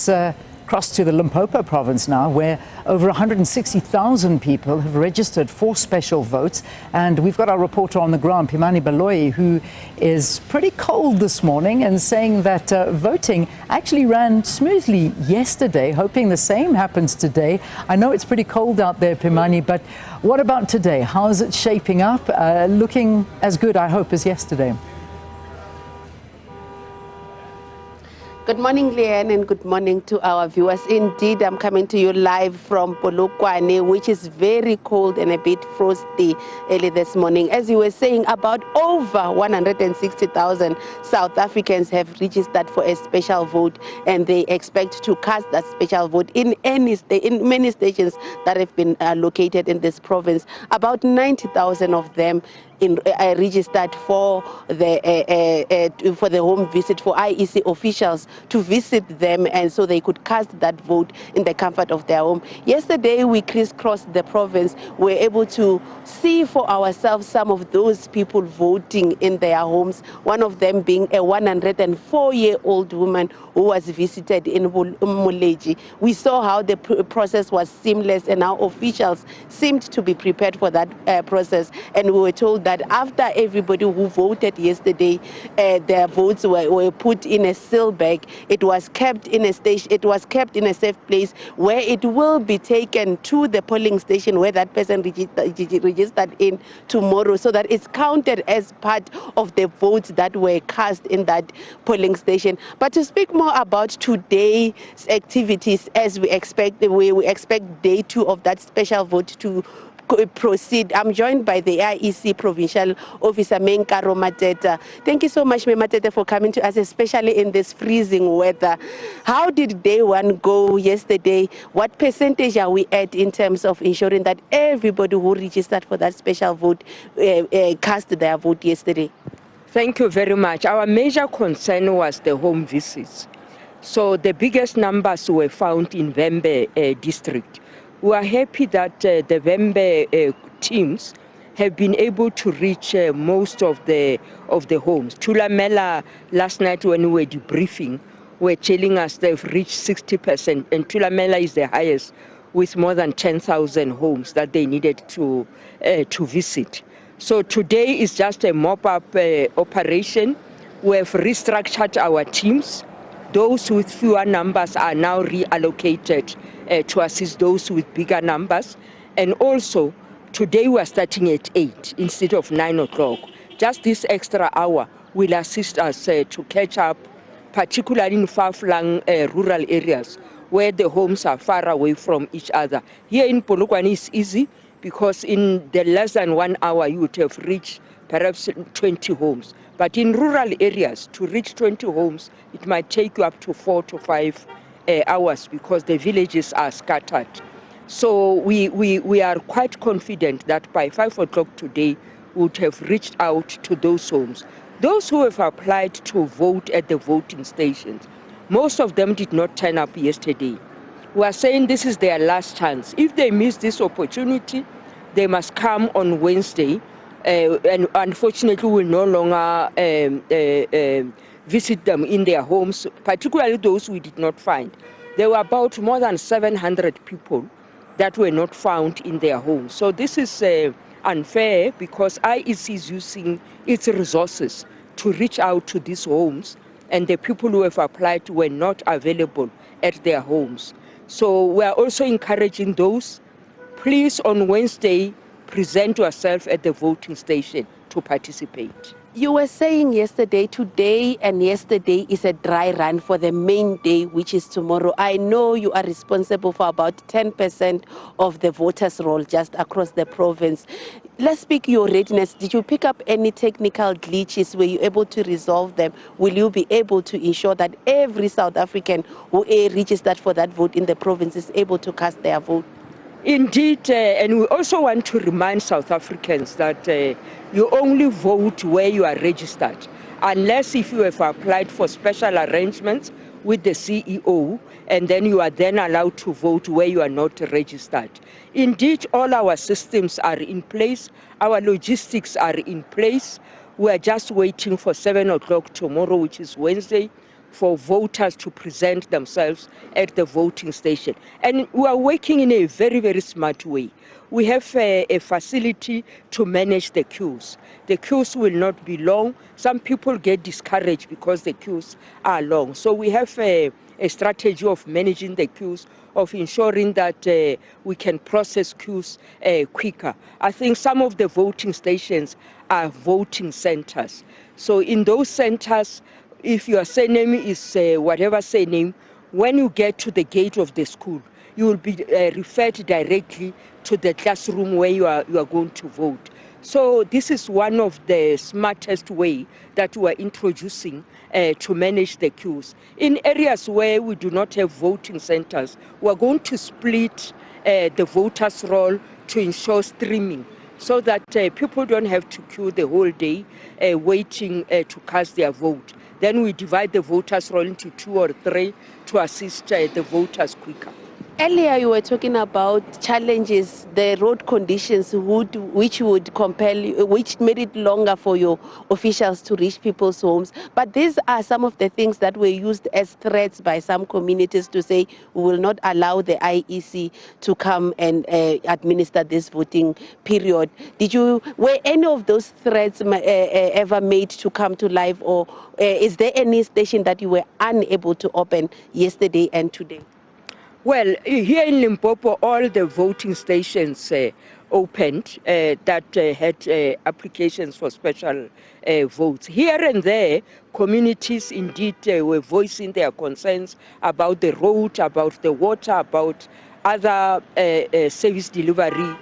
Let's cross to the Limpopo province now, where over 160,000 people have registered for special votes. And we've got our reporter on the ground, Pimani Baloyi, who is pretty cold this morning and saying that voting actually ran smoothly yesterday, hoping the same happens today. I know it's pretty cold out there, Pimani, but what about today? How is it shaping up? Looking as good, I hope, as yesterday. Good morning, Leanne, and good morning to our viewers. Indeed, I'm coming to you live from Polokwane, which is very cold and a bit frosty early this morning. As you were saying, about over 160,000 South Africans have registered for a special vote, and they expect to cast that special vote in many stations that have been located in this province. About 90,000 of them registered for the home visit for IEC officials to visit them, and so they could cast that vote in the comfort of their home. Yesterday, we crisscrossed the province. We were able to see for ourselves some of those people voting in their homes, one of them being a 104-year-old woman who was visited in Muleji. We saw how the process was seamless and how officials seemed to be prepared for that process, and we were told that after everybody who voted yesterday, their votes were put in a seal bag. It was kept in a station. It was kept in a safe place where it will be taken to the polling station where that person registered in tomorrow, so that it's counted as part of the votes that were cast in that polling station. But to speak more about today's activities, as we expect day 2 of that special vote to proceed, I'm joined by the IEC Provincial Officer, Nkaro Mateta. Thank you so much, Mateta, for coming to us, especially in this freezing weather. How did day 1 go yesterday? What percentage are we at in terms of ensuring that everybody who registered for that special vote cast their vote yesterday? Thank you very much. Our major concern was the home visits. So the biggest numbers were found in Vhembe district. We are happy that the Vhembe teams have been able to reach most of the homes. Thulamela, last night when we were debriefing, were telling us they've reached 60%, and Thulamela is the highest, with more than 10,000 homes that they needed to visit. So today is just a mop-up operation. We have restructured our teams. Those with fewer numbers are now reallocated to assist those with bigger numbers. And also, today we are starting at 8 instead of 9 o'clock. Just this extra hour will assist us to catch up, particularly in far-flung rural areas where the homes are far away from each other. Here in Polokwane it's easy because in the less than 1 hour you would have reached perhaps 20 homes. But in rural areas, to reach 20 homes, it might take you up to 4 to 5 hours because the villages are scattered. So we are quite confident that by 5 o'clock today, we would have reached out to those homes. Those who have applied to vote at the voting stations, most of them did not turn up yesterday. We are saying this is their last chance. If they miss this opportunity, they must come on Wednesday. And unfortunately, we will no longer visit them in their homes, particularly those we did not find. There were about more than 700 people that were not found in their homes. So this is unfair because IEC is using its resources to reach out to these homes, and the people who have applied were not available at their homes. So we are also encouraging those, please on Wednesday, present yourself at the voting station to participate. You were saying yesterday, today and yesterday is a dry run for the main day, which is tomorrow. I know you are responsible for about 10% of the voters' roll just across the province. Let's speak your readiness. Did you pick up any technical glitches? Were you able to resolve them? Will you be able to ensure that every South African who registered for that vote in the province is able to cast their vote? Indeed, and we also want to remind South Africans that you only vote where you are registered, unless if you have applied for special arrangements with the CEO, and then you are then allowed to vote where you are not registered. Indeed, all our systems are in place, our logistics are in place. We are just waiting for 7 o'clock tomorrow, which is Wednesday, for voters to present themselves at the voting station. And we are working in a very, very smart way. We have a facility to manage the queues. The queues will not be long. Some people get discouraged because the queues are long. So we have a strategy of managing the queues, of ensuring that we can process queues quicker. I think some of the voting stations are voting centers. So in those centers, if your surname is whatever surname, when you get to the gate of the school, you will be referred directly to the classroom where you are going to vote. So this is one of the smartest way that we are introducing to manage the queues. In areas where we do not have voting centers, we are going to split the voters' roll to ensure streaming, so that people don't have to queue the whole day waiting to cast their vote. Then we divide the voters' roll into 2 or 3 to assist the voters quicker. Earlier, you were talking about challenges, the road conditions which would compel you, which made it longer for your officials to reach people's homes. But these are some of the things that were used as threats by some communities to say we will not allow the IEC to come and administer this voting period. Were any of those threats ever made to come to life, or is there any station that you were unable to open yesterday and today? Well, here in Limpopo, all the voting stations opened that had applications for special votes. Here and there, communities indeed were voicing their concerns about the road, about the water, about other service delivery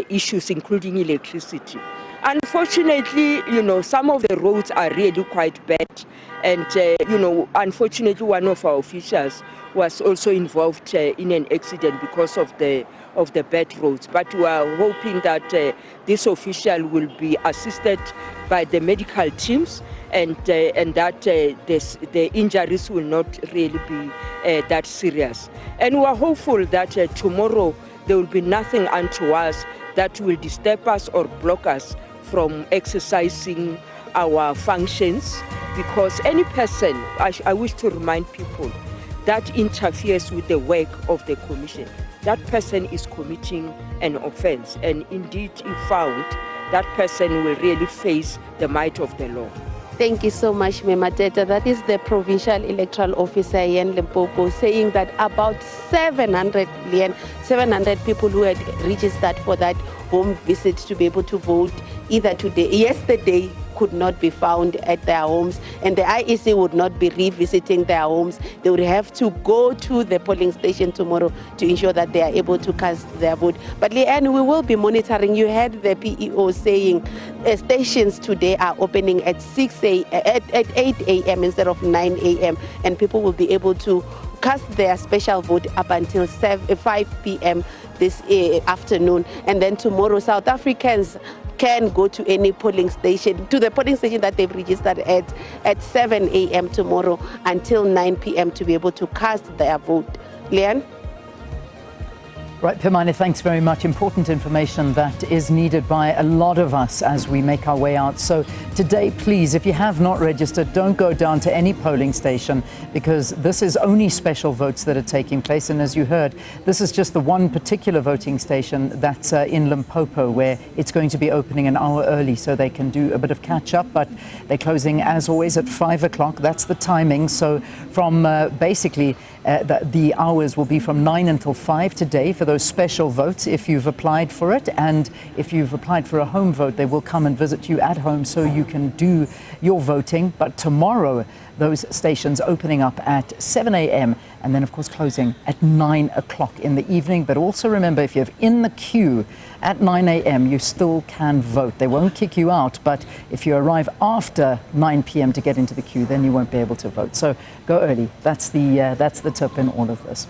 issues, including electricity. Unfortunately, some of the roads are really quite bad. And, unfortunately, one of our officials was also involved in an accident because of the bad roads. But we are hoping that this official will be assisted by the medical teams, and that the injuries will not really be that serious. And we are hopeful that tomorrow there will be nothing unto us that will disturb us or block us from exercising our functions, because any person, I wish to remind people, that interferes with the work of the commission, that person is committing an offense, and indeed, if found, that person will really face the might of the law. Thank you so much, Nkaro Mateta. That is the Provincial Electoral Officer here in Limpopo, saying that about 700 people who had registered for that home visit to be able to vote either yesterday, could not be found at their homes, and the IEC would not be revisiting their homes. They would have to go to the polling station tomorrow to ensure that they are able to cast their vote. But Leanne, we will be monitoring. You heard the PEO saying stations today are opening at 8 a.m. instead of 9 a.m. and people will be able to cast their special vote up until 5 p.m. this afternoon. And then tomorrow, South Africans can go to any polling station, to the polling station that they've registered at 7 a.m. tomorrow until 9 p.m. to be able to cast their vote. Leanne? Right, Pimani, thanks very much. Important information that is needed by a lot of us as we make our way out. So today, please, if you have not registered, don't go down to any polling station, because this is only special votes that are taking place. And as you heard, this is just the one particular voting station that's in Limpopo, where it's going to be opening an hour early so they can do a bit of catch up. But they're closing, as always, at 5 o'clock. That's the timing. So from basically the hours will be from 9 until 5 today for those special votes if you've applied for it. And if you've applied for a home vote, they will come and visit you at home so you can do your voting. But tomorrow, those stations opening up at 7 a.m. and then, of course, closing at 9 o'clock in the evening. But also remember, if you're in the queue at 9 a.m., you still can vote. They won't kick you out, but if you arrive after 9 p.m. to get into the queue, then you won't be able to vote. So go early. That's the tip in all of this.